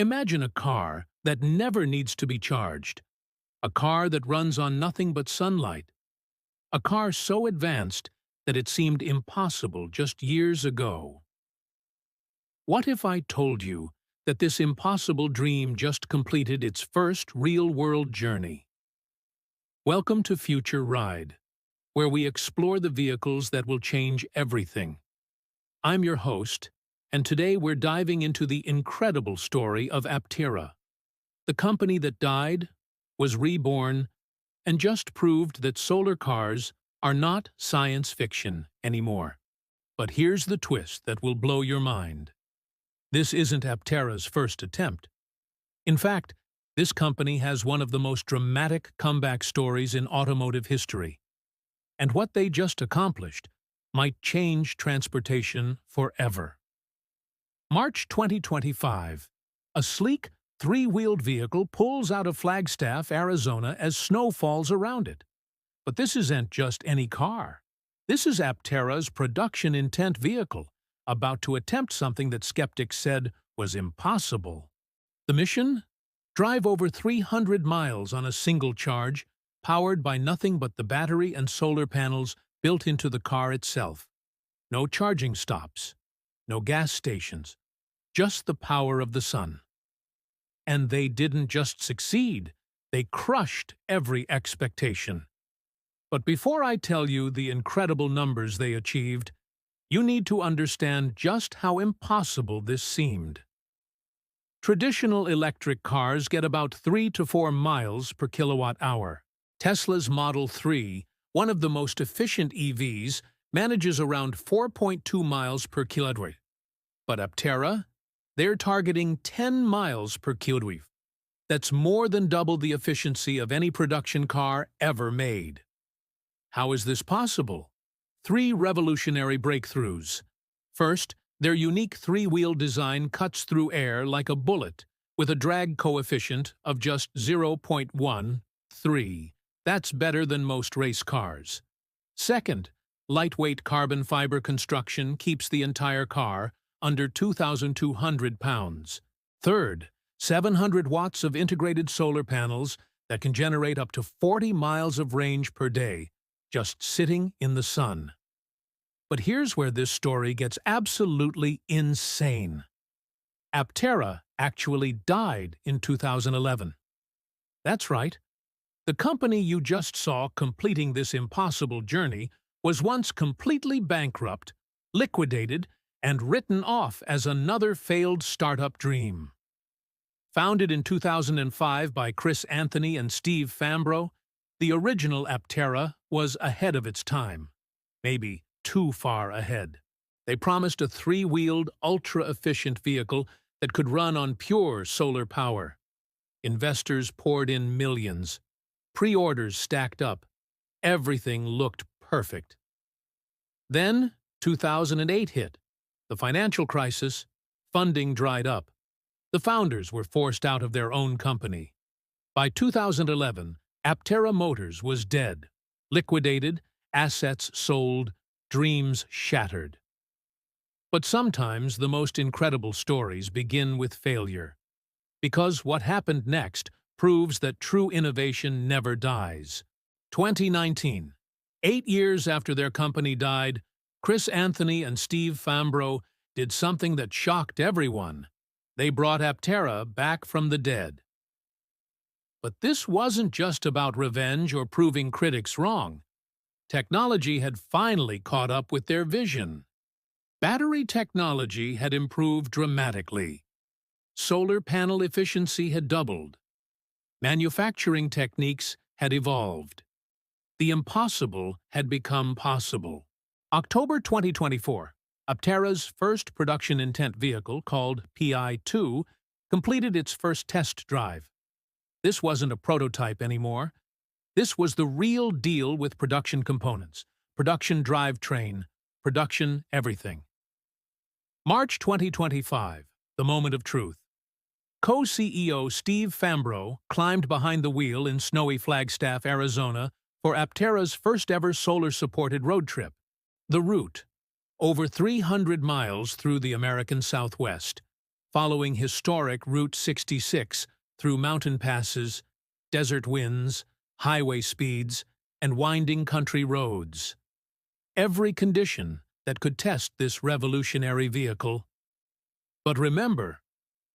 Imagine a car that never needs to be charged, a car that runs on nothing but sunlight, a car so advanced that it seemed impossible just years ago. What if I told you that this impossible dream just completed its first real-world journey? Welcome to Future Ride, where we explore the vehicles that will change everything. I'm your host, and today we're diving into the incredible story of Aptera, the company that died, was reborn, and just proved that solar cars are not science fiction anymore. But here's the twist that will blow your mind. This isn't Aptera's first attempt. In fact, this company has one of the most dramatic comeback stories in automotive history. And what they just accomplished might change transportation forever. March 2025. A sleek, three-wheeled vehicle pulls out of Flagstaff, Arizona as snow falls around it. But this isn't just any car. This is Aptera's production intent vehicle, about to attempt something that skeptics said was impossible. The mission? Drive over 300 miles on a single charge, powered by nothing but the battery and solar panels built into the car itself. No charging stops, no gas stations, just the power of the sun. And they didn't just succeed, they crushed every expectation. But before I tell you the incredible numbers they achieved, you need to understand just how impossible this seemed. Traditional electric cars get about 3 to 4 miles per kilowatt hour. Tesla's Model 3, one of the most efficient EVs, manages around 4.2 miles per kilowatt. But Aptera? They're targeting 10 miles per kilowatt. That's more than double the efficiency of any production car ever made. How is this possible? 3 revolutionary breakthroughs. First, their unique three-wheel design cuts through air like a bullet, with a drag coefficient of just 0.13. That's better than most race cars. Second, lightweight carbon fiber construction keeps the entire car under 2,200 pounds. Third, 700 watts of integrated solar panels that can generate up to 40 miles of range per day, just sitting in the sun. But here's where this story gets absolutely insane. Aptera actually died in 2011. That's right. The company you just saw completing this impossible journey was once completely bankrupt, liquidated, and written off as another failed startup dream. Founded in 2005 by Chris Anthony and Steve Fambro, the original Aptera was ahead of its time. Maybe too far ahead. They promised a 3-wheeled, ultra-efficient vehicle that could run on pure solar power. Investors poured in millions. Pre-orders stacked up. Everything looked perfect. Then, 2008 hit. The financial crisis, funding dried up. The founders were forced out of their own company. By 2011, Aptera Motors was dead. Liquidated, assets sold, dreams shattered. But sometimes the most incredible stories begin with failure. Because what happened next proves that true innovation never dies. 2019. 8 years after their company died, Chris Anthony and Steve Fambro did something that shocked everyone. They brought Aptera back from the dead. But this wasn't just about revenge or proving critics wrong. Technology had finally caught up with their vision. Battery technology had improved dramatically. Solar panel efficiency had doubled. Manufacturing techniques had evolved. The impossible had become possible. October 2024, Aptera's first production intent vehicle, called PI2, completed its first test drive. This wasn't a prototype anymore. This was the real deal with production components, production drivetrain, production everything. March 2025, the moment of truth. Co-CEO Steve Fambro climbed behind the wheel in snowy Flagstaff, Arizona, for Aptera's first-ever solar-supported road trip. The route, over 300 miles through the American Southwest, following historic Route 66 through mountain passes, desert winds, highway speeds, and winding country roads. Every condition that could test this revolutionary vehicle. But remember,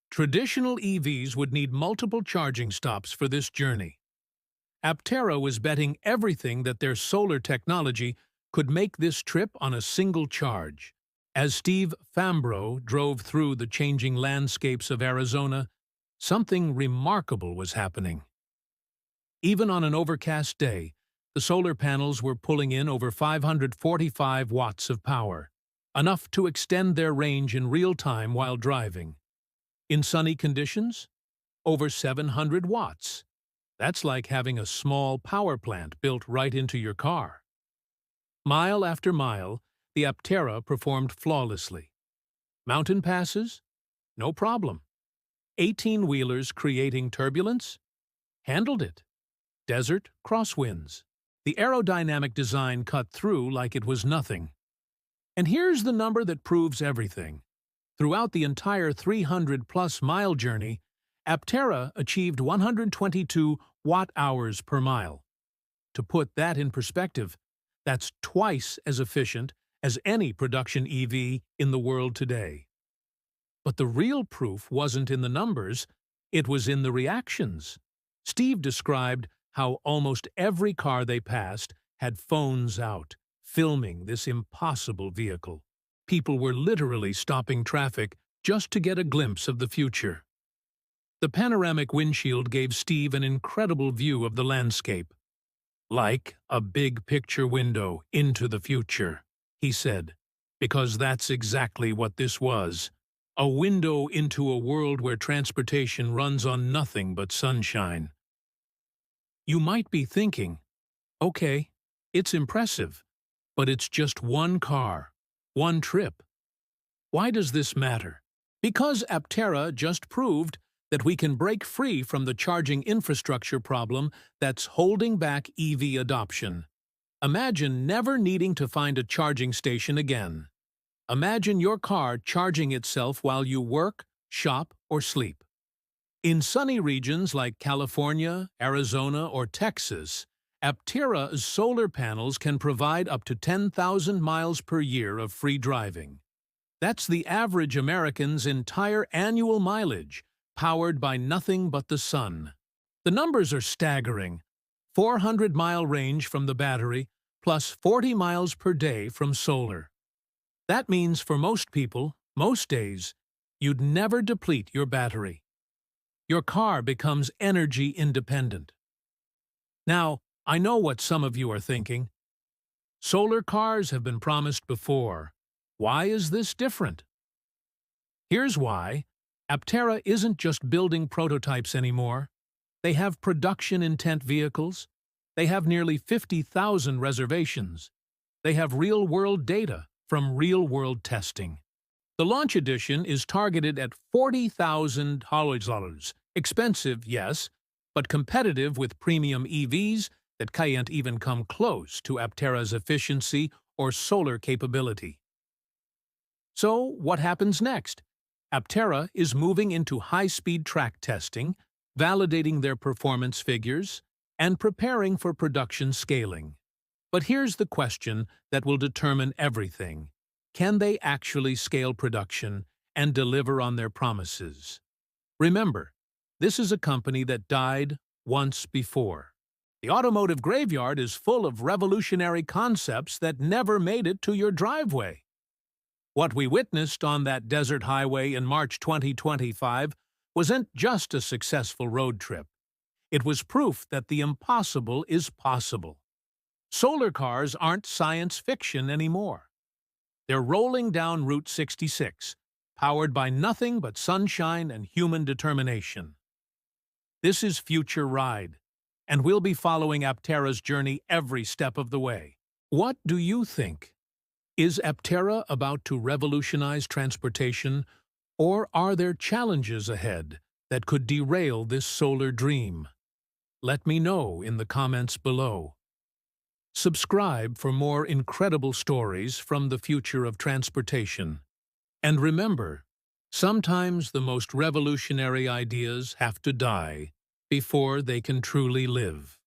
traditional EVs would need multiple charging stops for this journey. Aptera was betting everything that their solar technology could make this trip on a single charge. As Steve Fambro drove through the changing landscapes of Arizona, something remarkable was happening. Even on an overcast day, the solar panels were pulling in over 545 watts of power, enough to extend their range in real time while driving. In sunny conditions, over 700 watts. That's like having a small power plant built right into your car. Mile after mile, the Aptera performed flawlessly. Mountain passes? No problem. 18-wheelers creating turbulence? Handled it. Desert crosswinds. The aerodynamic design cut through like it was nothing. And here's the number that proves everything. Throughout the entire 300-plus mile journey, Aptera achieved 122 watt-hours per mile. To put that in perspective, that's twice as efficient as any production EV in the world today. But the real proof wasn't in the numbers, it was in the reactions. Steve described how almost every car they passed had phones out, filming this impossible vehicle. People were literally stopping traffic just to get a glimpse of the future. The panoramic windshield gave Steve an incredible view of the landscape. Like a big picture window into the future, he said, because that's exactly what this was. A window into a world where transportation runs on nothing but sunshine. You might be thinking, okay, it's impressive, but it's just one car, one trip. Why does this matter? Because Aptera just proved that we can break free from the charging infrastructure problem that's holding back EV adoption. Imagine never needing to find a charging station again. Imagine your car charging itself while you work, shop, or sleep. In sunny regions like California, Arizona, or Texas, Aptera's solar panels can provide up to 10,000 miles per year of free driving. That's the average American's entire annual mileage, powered by nothing but the sun. The numbers are staggering. 400-mile range from the battery, plus 40 miles per day from solar. That means for most people, most days, you'd never deplete your battery. Your car becomes energy independent. Now, I know what some of you are thinking. Solar cars have been promised before. Why is this different? Here's why. Aptera isn't just building prototypes anymore. They have production-intent vehicles. They have nearly 50,000 reservations. They have real-world data from real-world testing. The launch edition is targeted at $40,000. Expensive, yes, but competitive with premium EVs that can't even come close to Aptera's efficiency or solar capability. So, what happens next? Aptera is moving into high-speed track testing, validating their performance figures, and preparing for production scaling. But here's the question that will determine everything. Can they actually scale production and deliver on their promises? Remember, this is a company that died once before. The automotive graveyard is full of revolutionary concepts that never made it to your driveway. What we witnessed on that desert highway in March 2025 wasn't just a successful road trip. It was proof that the impossible is possible. Solar cars aren't science fiction anymore. They're rolling down Route 66, powered by nothing but sunshine and human determination. This is Future Ride, and we'll be following Aptera's journey every step of the way. What do you think? Is Aptera about to revolutionize transportation, or are there challenges ahead that could derail this solar dream? Let me know in the comments below. Subscribe for more incredible stories from the future of transportation. And remember, Sometimes the most revolutionary ideas have to die before they can truly live.